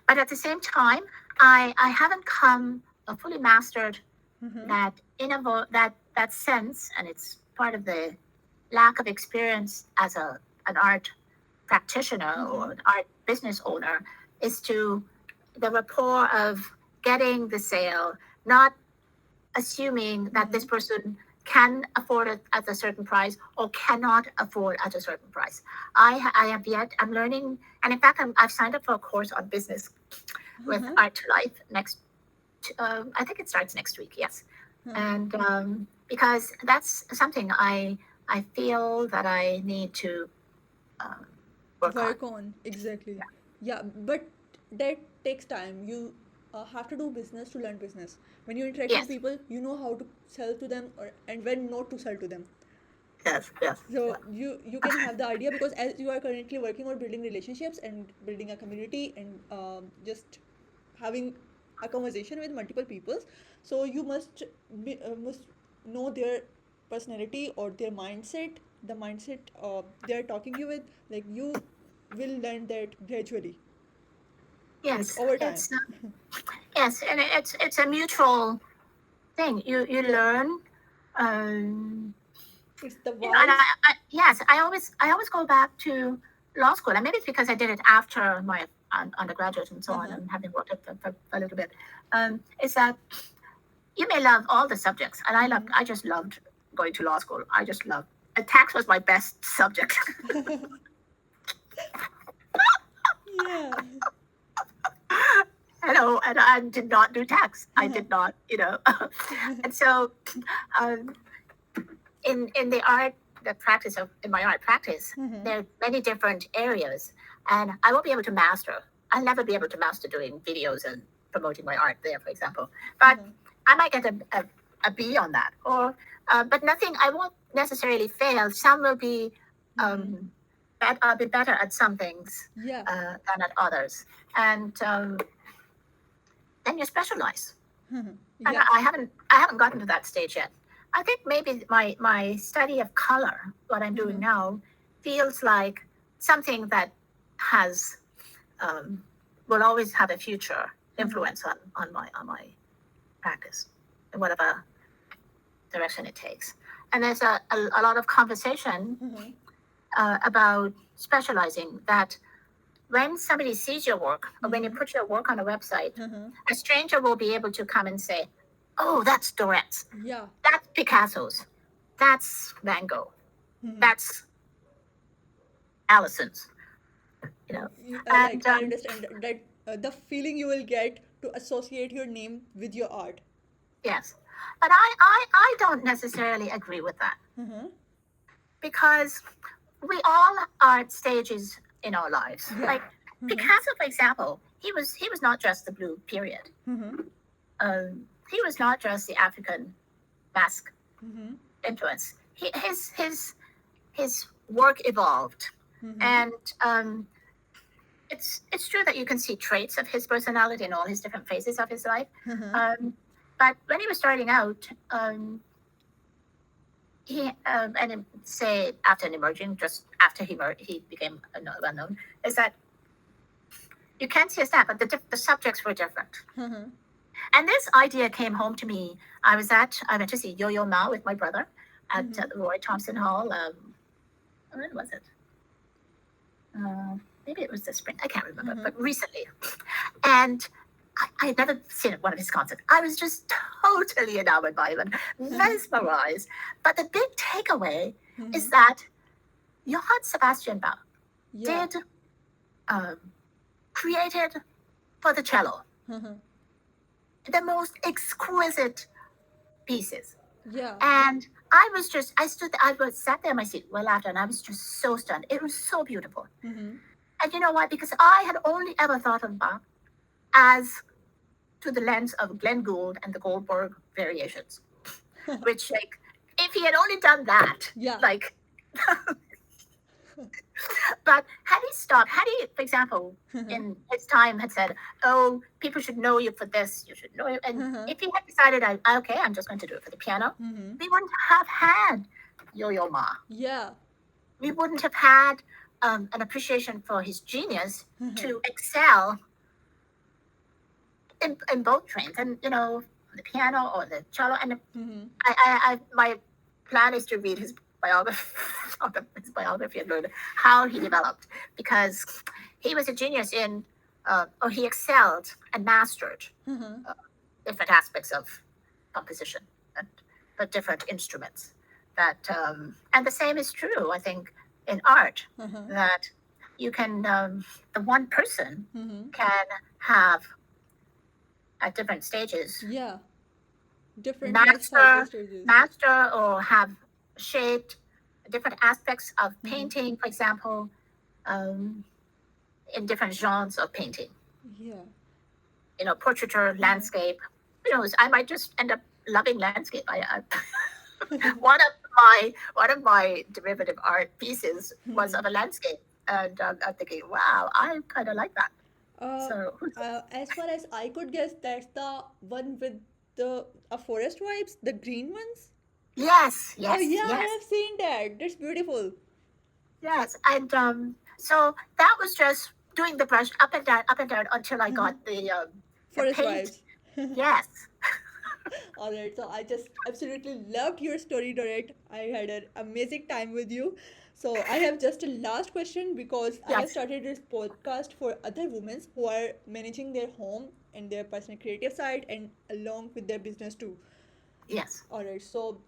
But at the same time, I haven't come fully mastered Mm-hmm. that sense, and it's part of the lack of experience as an art practitioner Mm-hmm. or an art business owner, is to the rapport of getting the sale, not assuming that this Mm-hmm. person can afford it at a certain price or cannot afford at a certain price. I'm learning, and in fact, I've signed up for a course on business with Uh-huh. Art to Life next. I think it starts next week. Yes, Uh-huh. and because that's something I feel that I need to um, work on. Work on, exactly. Yeah, but that takes time. You have to do business to learn business. When you interact with Yes, people, you know how to sell to them, and when not to sell to them. yes, yes. So you can have the idea, because as you are currently working on building relationships and building a community, and just having a conversation with multiple people, so you must know their personality or their mindset, the mindset they are talking you with. Like, you will learn that gradually, like Yes, over time. it's yes, and it's a mutual thing. You Yeah, learn. Um, it's the and wise. yes, I always go back to law school, and maybe it's because I did it after my undergraduate and so on, Uh-huh. and having worked it for a little bit. Is that you may love all the subjects, and Mm-hmm. I just loved going to law school. I just loved. Tax was my best subject. Yeah. And I did not do tax. I Uh-huh. did not, and so um, in the art, the practice of in my art practice, Mm-hmm. there are many different areas, and I won't be able to master. I'll never be able to master doing videos and promoting my art there, for example. But Uh-huh. I might get a B on that, or but nothing. I won't necessarily fail. Some will be. Mm-hmm. I'll be better at some things Yeah. than at others, and then you specialize. Uh-huh. And Yeah. I haven't gotten to that stage yet. I think maybe my study of color, what I'm doing Uh-huh. now, feels like something that has um, will always have a future Uh-huh. influence on my practice, in whatever direction it takes. And there's a lot of conversation Uh-huh. about specializing. That when somebody sees your work, or when you Mm-hmm. put your work on a website, Uh-huh. a stranger will be able to come and say, "Oh, that's Dorette's. Yeah. That's Picasso's. That's Van Gogh. Mm-hmm. That's Allison's." You know, Like, and I understand that the feeling you will get to associate your name with your art. yes, but I don't necessarily agree with that, Uh-huh. because we all are at stages in our lives. Yeah. Like Uh-huh. Picasso, for example, he was not just the blue period. Uh-huh. He was not just the African mask Mm-hmm. influence. His work evolved, Mm-hmm. and it's true that you can see traits of his personality in all his different phases of his life. Uh-huh. But when he was starting out, say after emerging, just after he became well known, is that you can see a snap, but the subjects were different. Uh-huh. And this idea came home to me. I went to see Yo-Yo Ma with my brother, at the Roy Thompson Hall. When was it? Maybe it was this spring. I can't remember, but recently. And I had never seen one of his concerts. I was just totally enamored by him and mesmerized. But the big takeaway is that Johann Sebastian Bach did created for the cello the most exquisite pieces. Yeah. And I sat there in my seat well after, and I was just so stunned. It was so beautiful. And you know why? Because I had only ever thought of Bach as through the lens of Glenn Gould and the Goldberg variations, which, like, if he had only done that, like, but had he, for example, in his time had said, oh, people should know you for this, you should know you, and if he had decided, okay, I'm just going to do it for the piano, we wouldn't have had Yo-Yo Ma. Yeah. We wouldn't have had an appreciation for his genius to excel in both trains, and the piano or the cello. And my plan is to read his biography and learn how he developed, because he was a genius in, or he excelled and mastered different aspects of composition and the different instruments. That and the same is true, I think, in art, that you can, the one person can have at different stages, different master or have shaped different aspects of painting, for example, in different genres of painting. Portraiture, landscape. Who knows? I might just end up loving landscape. I one of my derivative art pieces was of a landscape, and I'm thinking, wow, I kind of like that. As far as I could guess, that's the one with the forest vibes, the green ones. Yes. Oh yeah, I have seen that. That's beautiful. Yes, and so that was just doing the brush up and down until I got the forest paint. Vibes. Yes. All right, so I just absolutely loved your story, Dorette. I had an amazing time with you. So I have just a last question, because I have started this podcast for other women who are managing their home and their personal creative side, and along with their business too. Yes. All right, so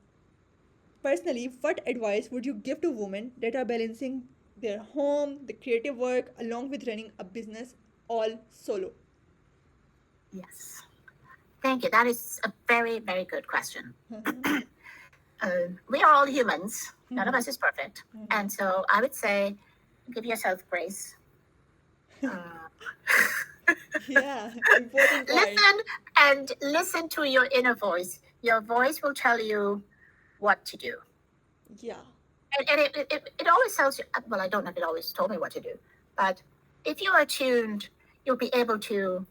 personally, what advice would you give to women that are balancing their home, the creative work, along with running a business all solo? Yes. Thank you. That is a very, very good question. We are all humans. None of us is perfect. And so I would say, give yourself grace. Important point. Listen to your inner voice. Your voice will tell you what to do. Yeah. And it always tells you, well, I don't know if it always told me what to do, but if you are tuned, you'll be able to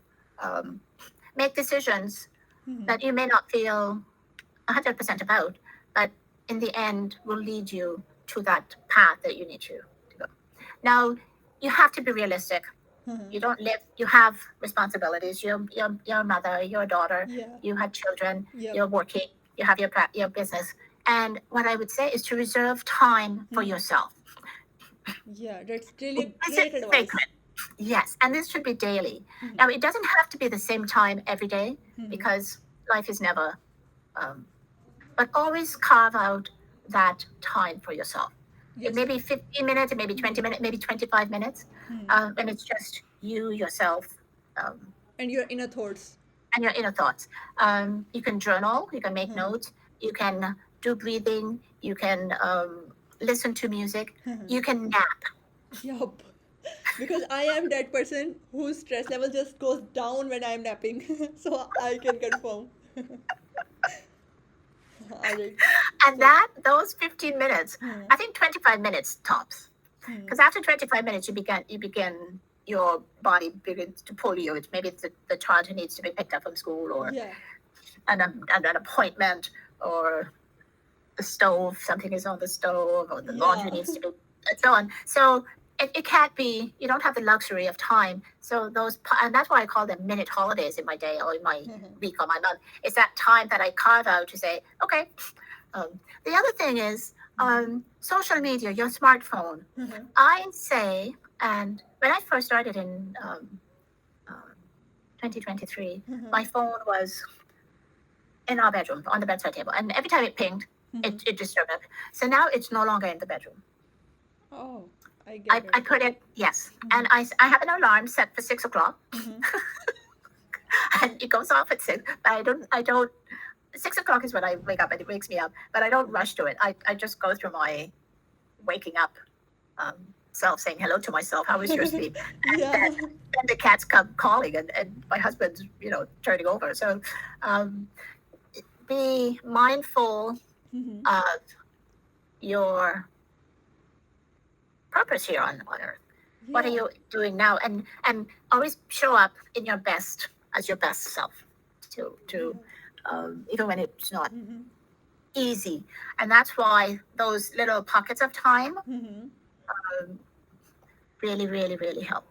make decisions that you may not feel 100% about, but in the end will lead you to that path that you need to go. Now, you have to be realistic. You don't live, you have responsibilities. You're a mother, you're a daughter, you have children, you're working, you have your business. And what I would say is to reserve time for yourself. Yeah, that's really great advice. Yes, and this should be daily. Now, it doesn't have to be the same time every day, because life is never, but always carve out that time for yourself. It may be 15 minutes, it may be 20 minutes, maybe 25 minutes, and it's just you, yourself. And your inner thoughts. You can journal, you can make notes, you can do breathing, you can listen to music, you can nap. Yup. Because I am that person whose stress level just goes down when I'm napping. So I can confirm. And those 15 minutes, I think 25 minutes tops. Because after 25 minutes, your body begins to pull you. Maybe it's the child who needs to be picked up from school, or an appointment, or the stove, something is on the stove, or the laundry needs to be, and so on. So it can't be, you don't have the luxury of time. So and that's why I call them minute holidays in my day, or in my week, or my month. It's that time that I carve out to say, okay, The other thing is social media, your smartphone. I say, and when I first started in 2023, my phone was in our bedroom on the bedside table, and every time it pinged, it disturbed it. So now it's no longer in the bedroom. Oh, I get it. I put it, yes, and I have an alarm set for 6 o'clock, and it goes off at 6. But I don't. 6 o'clock is when I wake up, and it wakes me up. But I don't rush to it. I just go through my waking up self, saying hello to myself. How was your sleep? Yeah. And then the cats come calling, and my husband's turning over. So be mindful of your purpose here on earth. What are you doing now? And always show up in your best, as your best self, to even when it's not easy. And that's why those little pockets of time really, really, really help.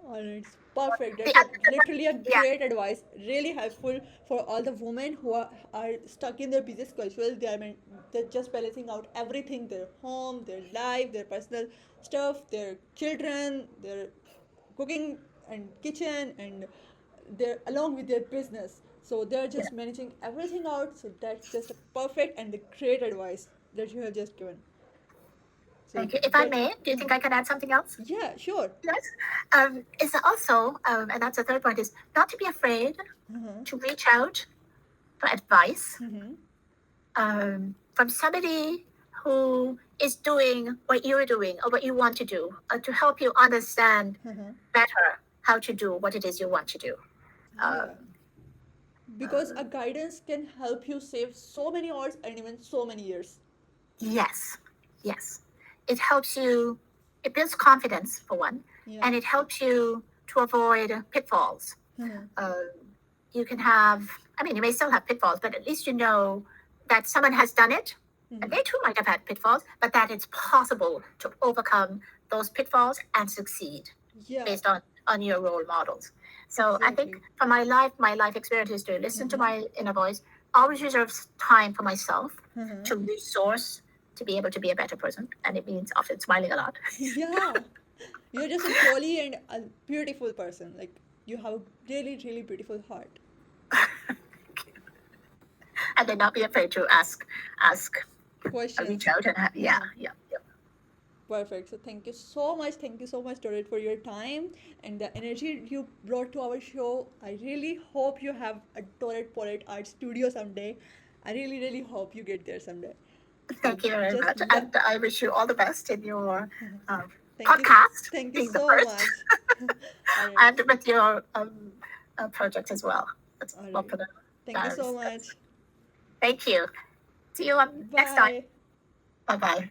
All right, perfect. The That's literally a yeah, great advice. Really helpful for all the women who are stuck in their busy schedule. They're just balancing out everything: their home, their life, their personal stuff, their children, their cooking and kitchen, and they're along with their business. So they're yeah. just managing everything out. So that's just a perfect and the great advice that you have just given. So Thank you. If I that, may, do you think I can add something else? yeah, sure. Yes. Is also, and that's the third point, is not to be afraid to reach out for advice from somebody who is doing what you're doing or what you want to do, to help you understand better how to do what it is you want to do. Yeah. Because a guidance can help you save so many hours and even so many years. Yes, yes. It helps you, it builds confidence, for one, and it helps you to avoid pitfalls. You can have, I mean, you may still have pitfalls, but at least you know that someone has done it, and they too might have had pitfalls, but that it's possible to overcome those pitfalls and succeed Yeah. based on your role models. So I think Exactly. for my life experience is to listen to my inner voice, always reserve time for myself to resource, to be able to be a better person. And it means often smiling a lot. Yeah. You're just a jolly and a beautiful person. Like you have a really, really beautiful heart. And then not be afraid to ask, Questions. reach out and yeah. Perfect. So thank you so much. Thank you so much, Dorette, for your time and the energy you brought to our show. I really hope you have a Dorette Pollard Art studio someday. I really, really hope you get there someday. Thank you very Just much. lo- And I wish you all the best in your Thank you. podcast, Thank you being the so first, much. All right. and with your project as well. It's All right. Mompreneur Thank you so Diaries. much. Thank you. See you next time. Bye. Bye bye.